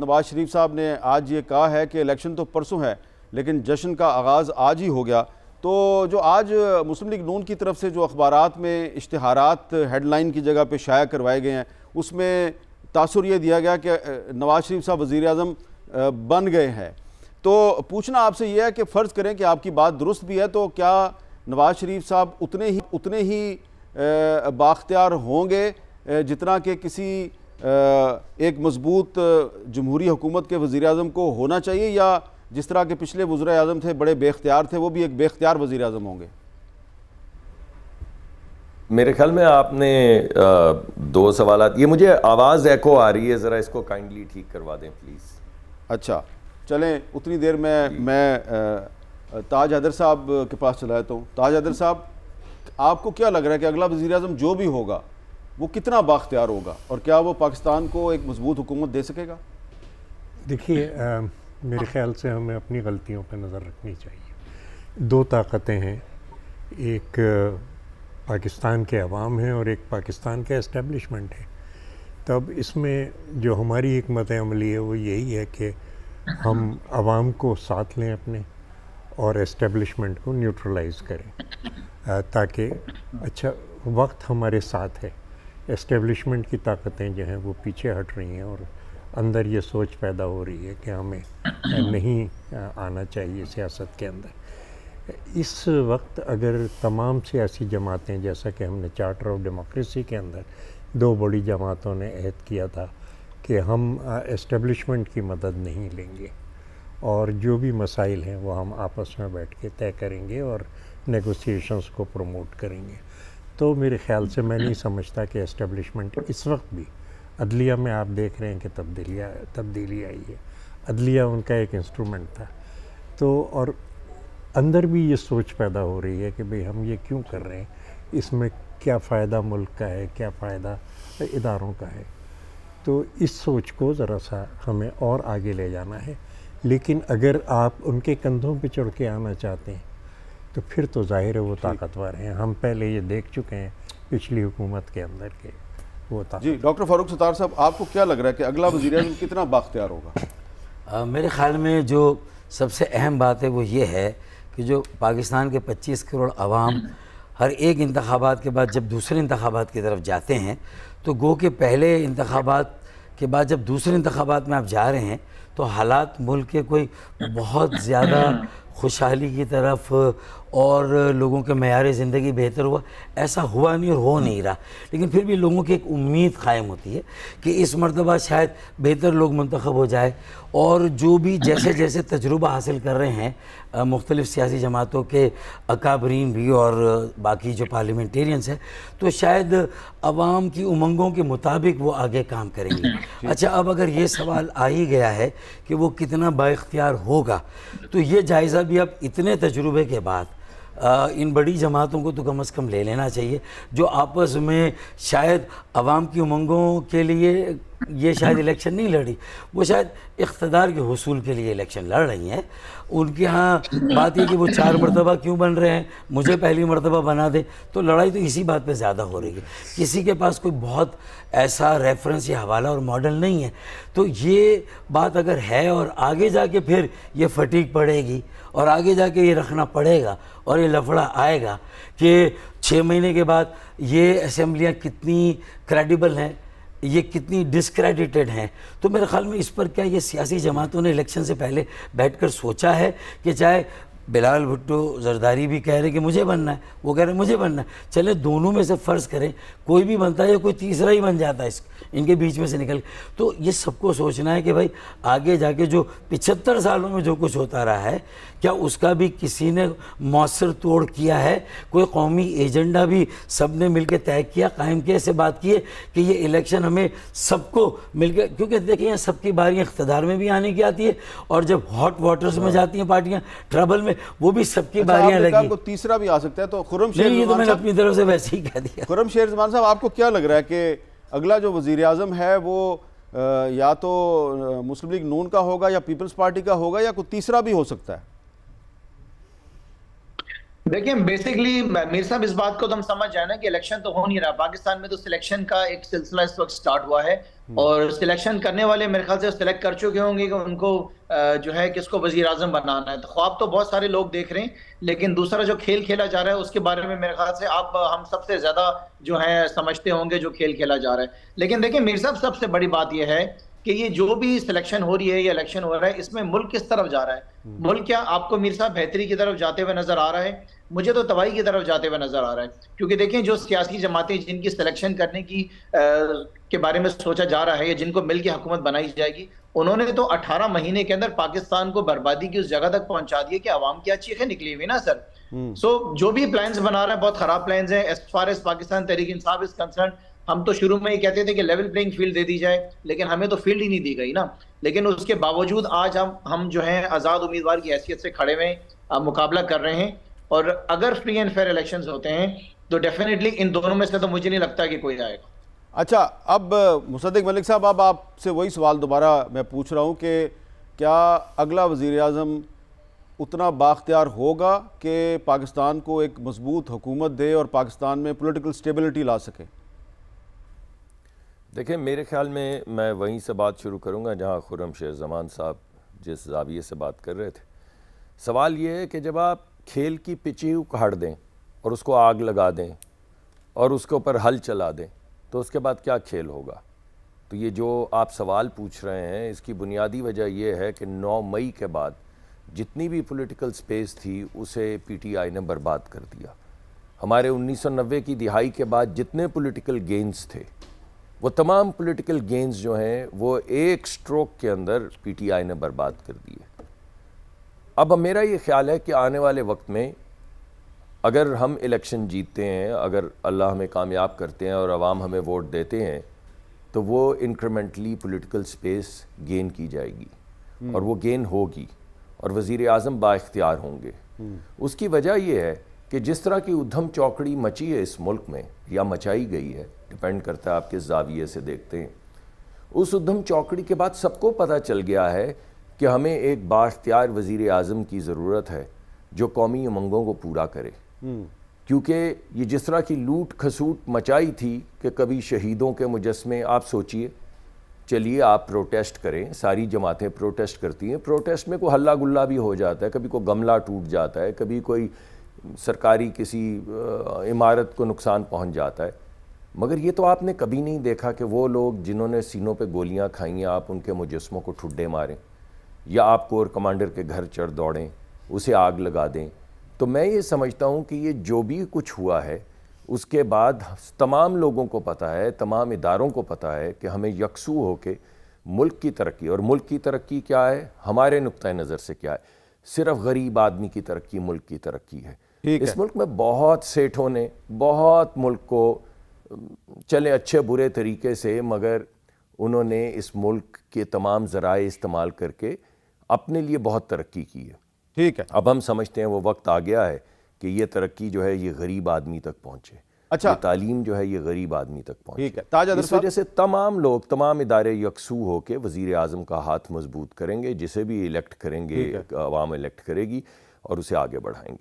نواز شریف صاحب نے آج یہ کہا ہے کہ الیکشن تو پرسوں ہے لیکن جشن کا آغاز آج ہی ہو گیا، تو جو آج مسلم لیگ نون کی طرف سے جو اخبارات میں اشتہارات ہیڈ لائن کی جگہ پہ شائع کروائے گئے ہیں، اس میں تاثر یہ دیا گیا کہ نواز شریف صاحب وزیر اعظم بن گئے ہیں۔ تو پوچھنا آپ سے یہ ہے کہ فرض کریں کہ آپ کی بات درست بھی ہے، تو کیا نواز شریف صاحب اتنے ہی بااختیار ہوں گے جتنا کہ کسی ایک مضبوط جمہوری حکومت کے وزیر اعظم کو ہونا چاہیے، یا جس طرح کے پچھلے وزراء اعظم تھے بڑے بے اختیار تھے، وہ بھی ایک بے اختیار وزیر اعظم ہوں گے؟ میرے خیال میں آپ نے دو سوالات، یہ مجھے آواز ایکو آ رہی ہے، ذرا اس کو کائنڈلی ٹھیک کروا دیں پلیز۔ اچھا چلیں، اتنی دیر میں تاج حیدر صاحب کے پاس چلا جاتا ہوں۔ تاج حیدر صاحب، آپ کو کیا لگ رہا ہے کہ اگلا وزیر اعظم جو بھی ہوگا وہ کتنا بااختیار ہوگا، اور کیا وہ پاکستان کو ایک مضبوط حکومت دے سکے گا؟ دیکھیے، میرے خیال سے ہمیں اپنی غلطیوں پہ نظر رکھنی چاہیے۔ دو طاقتیں ہیں، ایک پاکستان کے عوام ہیں اور ایک پاکستان کا اسٹیبلشمنٹ ہے۔ تب اس میں جو ہماری حکمت عملی ہے وہ یہی ہے کہ ہم عوام کو ساتھ لیں اپنے، اور اسٹیبلشمنٹ کو نیوٹرلائز کریں، تاکہ اچھا وقت ہمارے ساتھ ہے۔ اسٹیبلشمنٹ کی طاقتیں جو ہیں وہ پیچھے ہٹ رہی ہیں، اور اندر یہ سوچ پیدا ہو رہی ہے کہ ہمیں نہیں آنا چاہیے سیاست کے اندر۔ اس وقت اگر تمام سیاسی جماعتیں، جیسا کہ ہم نے چارٹر آف ڈیموکریسی کے اندر دو بڑی جماعتوں نے عہد کیا تھا کہ ہم اسٹیبلشمنٹ کی مدد نہیں لیں گے، اور جو بھی مسائل ہیں وہ ہم آپس میں بیٹھ کے طے کریں گے اور نیگوسیشنز کو پروموٹ کریں گے، تو میرے خیال سے میں نہیں سمجھتا کہ اسٹیبلشمنٹ اس وقت بھی، عدلیہ میں آپ دیکھ رہے ہیں کہ تبدیلی آئی ہے، عدلیہ ان کا ایک انسٹرومنٹ تھا، تو اور اندر بھی یہ سوچ پیدا ہو رہی ہے کہ بھئی ہم یہ کیوں کر رہے ہیں، اس میں کیا فائدہ ملک کا ہے، کیا فائدہ اداروں کا ہے۔ تو اس سوچ کو ذرا سا ہمیں اور آگے لے جانا ہے، لیکن اگر آپ ان کے کندھوں پہ چڑھ کے آنا چاہتے ہیں تو پھر تو ظاہر ہے وہ طاقتور ہیں۔ ہم پہلے یہ دیکھ چکے ہیں پچھلی حکومت کے اندر کے وہ طاقت۔ جی ڈاکٹر فاروق ستار صاحب، آپ کو کیا لگ رہا ہے کہ اگلا وزیر اعظم کتنا بااختیار ہوگا؟ میرے خیال میں جو سب سے اہم بات ہے وہ یہ ہے کہ جو پاکستان کے 25 کروڑ عوام ہر ایک انتخابات کے بعد جب دوسرے انتخابات کی طرف جاتے ہیں، تو گو کہ پہلے انتخابات کے بعد جب دوسرے انتخابات میں آپ جا رہے ہیں تو حالات ملک کے کوئی بہت زیادہ خوشحالی کی طرف اور لوگوں کے معیار زندگی بہتر ہوا، ایسا ہوا نہیں اور ہو نہیں رہا، لیکن پھر بھی لوگوں کی ایک امید قائم ہوتی ہے کہ اس مرتبہ شاید بہتر لوگ منتخب ہو جائے، اور جو بھی جیسے جیسے تجربہ حاصل کر رہے ہیں مختلف سیاسی جماعتوں کے اکابرین بھی اور باقی جو پارلیمنٹیرینز ہیں، تو شاید عوام کی امنگوں کے مطابق وہ آگے کام کریں گے۔ اچھا، اب اگر یہ سوال آ ہی گیا ہے کہ وہ کتنا بااختیار ہوگا، تو یہ جائزہ بھی اب اتنے تجربے کے بعد ان بڑی جماعتوں کو تو کم از کم لے لینا چاہیے، جو آپس میں شاید عوام کی امنگوں کے لیے یہ شاید الیکشن نہیں لڑی، وہ شاید اقتدار کے حصول کے لیے الیکشن لڑ رہی ہیں۔ ان کے ہاں بات یہ کہ وہ 4 مرتبہ کیوں بن رہے ہیں، مجھے پہلی مرتبہ بنا دیں، تو لڑائی تو اسی بات پہ زیادہ ہو رہی ہے۔ کسی کے پاس کوئی بہت ایسا ریفرنس یا حوالہ اور ماڈل نہیں ہے، تو یہ بات اگر ہے اور آگے جا کے پھر یہ فٹیگ پڑے گی اور آگے جا کے یہ رکھنا پڑے گا اور یہ لفڑا آئے گا کہ 6 مہینے کے بعد یہ اسمبلیاں کتنی کریڈیبل ہیں، یہ کتنی ڈسکریڈیٹڈ ہیں، تو میرے خیال میں اس پر کیا یہ سیاسی جماعتوں نے الیکشن سے پہلے بیٹھ کر سوچا ہے کہ چاہے بلال بھٹو زرداری بھی کہہ رہے کہ مجھے بننا ہے، وہ کہہ رہے مجھے بننا ہے، چلے دونوں میں سے فرض کریں کوئی بھی بنتا ہے یا کوئی تیسرا ہی بن جاتا ہے ان کے بیچ میں سے نکل، تو یہ سب کو سوچنا ہے کہ بھائی آگے جا کے جو 75 سالوں میں جو کچھ ہوتا رہا ہے، کیا اس کا بھی کسی نے مؤثر توڑ کیا ہے، کوئی قومی ایجنڈا بھی سب نے مل کے طے کیا، قائم کیا، سے بات کی ہے کہ یہ الیکشن ہمیں سب کو مل کے، کیونکہ دیکھیں سب کی باریاں اقتدار میں بھی آنے کی آتی ہے، اور جب ہاٹ واٹرز میں جاتی ہیں پارٹیاں ٹربل میں، وہ بھی سب کی باریاں لگی۔ کو تیسرا بھی آ سکتا ہے، تو خرم نہیں، یہ تو میں نے اپنی طرف سے ویسے ہی کہہ دیا۔ خرم شیر زمان صاحب، آپ کو کیا لگ رہا ہے کہ اگلا جو وزیر اعظم ہے وہ یا تو مسلم لیگ نون کا ہوگا یا پیپلز پارٹی کا ہوگا، یا کوئی تیسرا بھی ہو سکتا ہے؟ دیکھیں بیسکلی میر صاحب اس بات کو تو ہم سمجھ جائیں نا کہ الیکشن تو ہو نہیں رہا پاکستان میں، تو سلیکشن کا ایک سلسلہ اس وقت سٹارٹ ہوا ہے، اور سلیکشن کرنے والے میرے خیال سے سلیکٹ کر چکے ہوں گے کہ ان کو جو ہے کس کو وزیر اعظم بنانا ہے. تو خواب تو بہت سارے لوگ دیکھ رہے ہیں، لیکن دوسرا جو کھیل کھیلا جا رہا ہے اس کے بارے میں میرے خیال سے آپ ہم سب سے زیادہ جو ہے سمجھتے ہوں گے جو کھیل کھیلا جا رہا ہے. لیکن دیکھیں میر صاحب سب سے بڑی بات یہ ہے کہ یہ جو بھی سلیکشن ہو رہی ہے یا الیکشن ہو رہا ہے، اس میں ملک کس طرف جا رہا ہے. ملک کیا آپ کو میر صاحب بہتری کی طرف جاتے ہوئے نظر آ رہا ہے؟ مجھے تو تباہی کی طرف جاتے ہوئے نظر آ رہا ہے. کیونکہ دیکھیں جو سیاسی جماعتیں جن کی سلیکشن کرنے کی کے بارے میں سوچا جا رہا ہے یا جن کو مل کے حکومت بنائی جائے گی، انہوں نے تو 18 مہینے کے اندر پاکستان کو بربادی کی اس جگہ تک پہنچا دیے کہ عوام کیا چیخیں نکلی ہوئی نا سر. جو بھی پلانز بنا رہا ہے بہت خراب پلانز ہیں. As far as Pakistan Tehreek Insaf is concern, ہم تو شروع میں یہ کہتے تھے کہ لیول پلینگ فیلڈ دے دی جائے، لیکن ہمیں تو فیلڈ ہی نہیں دی گئی نا. لیکن اس کے باوجود آج ہم جو ہیں آزاد امیدوار کی حیثیت سے کھڑے ہوئے مقابلہ کر رہے ہیں، اور اگر فری اینڈ فیئر الیکشنز ہوتے ہیں تو ڈیفینیٹلی ان دونوں میں سے تو مجھے نہیں لگتا کہ کوئی آئے گا. اچھا، اب مصدق ملک صاحب، اب آپ سے وہی سوال دوبارہ میں پوچھ رہا ہوں کہ کیا اگلا وزیر اعظم اتنا بااختیار ہوگا کہ پاکستان کو ایک مضبوط حکومت دے اور پاکستان میں پولیٹیکل سٹیبلٹی لا سکے؟ دیکھیں میرے خیال میں وہیں سے بات شروع کروں گا جہاں خرم شیر زمان صاحب جس زاویے سے بات کر رہے تھے. سوال یہ ہے کہ جب آپ کھیل کی پچ ہی اکھاڑ دیں اور اس کو آگ لگا دیں اور اس کے اوپر ہل چلا دیں تو اس کے بعد کیا کھیل ہوگا؟ تو یہ جو آپ سوال پوچھ رہے ہیں اس کی بنیادی وجہ یہ ہے کہ 9 مئی کے بعد جتنی بھی پولیٹیکل سپیس تھی اسے پی ٹی آئی نے برباد کر دیا. ہمارے 1990 کی دہائی کے بعد جتنے پولیٹیکل گینز تھے وہ تمام پولیٹیکل گینز جو ہیں وہ ایک سٹروک کے اندر پی ٹی آئی نے برباد کر دیے. اب میرا یہ خیال ہے کہ آنے والے وقت میں اگر ہم الیکشن جیتتے ہیں، اگر اللہ ہمیں کامیاب کرتے ہیں اور عوام ہمیں ووٹ دیتے ہیں، تو وہ انکریمنٹلی پولیٹیکل سپیس گین کی جائے گی اور وہ گین ہوگی اور وزیر اعظم با اختیار ہوں گے. اس کی وجہ یہ ہے کہ جس طرح کی ادھم چوکڑی مچی ہے اس ملک میں یا مچائی گئی ہے، ڈیپینڈ کرتا ہے آپ کس زاویے سے دیکھتے ہیں، اس ادھم چوکڑی کے بعد سب کو پتہ چل گیا ہے کہ ہمیں ایک با اختیار وزیر اعظم کی ضرورت ہے جو قومی امنگوں کو پورا کرے. کیونکہ یہ جس طرح کی لوٹ کھسوٹ مچائی تھی کہ کبھی شہیدوں کے مجسمے، آپ سوچئے، چلیے آپ پروٹیسٹ کریں، ساری جماعتیں پروٹیسٹ کرتی ہیں، پروٹیسٹ میں کوئی ہلا گلا بھی ہو جاتا ہے، کبھی کوئی گملہ ٹوٹ جاتا ہے، کبھی کوئی سرکاری کسی عمارت کو نقصان پہنچ جاتا ہے، مگر یہ تو آپ نے کبھی نہیں دیکھا کہ وہ لوگ جنہوں نے سینوں پہ گولیاں کھائیں ہیں آپ ان کے مجسموں کو ٹھڈے ماریں، یا آپ کور کمانڈر کے گھر چڑھ دوڑیں، اسے آگ لگا دیں. تو میں یہ سمجھتا ہوں کہ یہ جو بھی کچھ ہوا ہے اس کے بعد تمام لوگوں کو پتہ ہے، تمام اداروں کو پتہ ہے کہ ہمیں یکسو ہو کے ملک کی ترقی، اور ملک کی ترقی کیا ہے ہمارے نقطہ نظر سے کیا ہے، صرف غریب آدمی کی ترقی ملک کی ترقی ہے. اس ملک میں بہت سیٹھوں نے بہت ملک کو چلے اچھے برے طریقے سے، مگر انہوں نے اس ملک کے تمام ذرائع استعمال کر کے اپنے لیے بہت ترقی کی ہے. ٹھیک ہے، اب ہم سمجھتے ہیں وہ وقت آ گیا ہے کہ یہ ترقی جو ہے یہ غریب آدمی تک پہنچے. اچھا، یہ تعلیم جو ہے یہ غریب آدمی تک پہنچے. ٹھیک ہے، تاج اس وجہ سے تمام لوگ، تمام ادارے یکسو ہو کے وزیر اعظم کا ہاتھ مضبوط کریں گے، جسے بھی الیکٹ کریں گے عوام الیکٹ کرے گی اور اسے آگے بڑھائیں گے.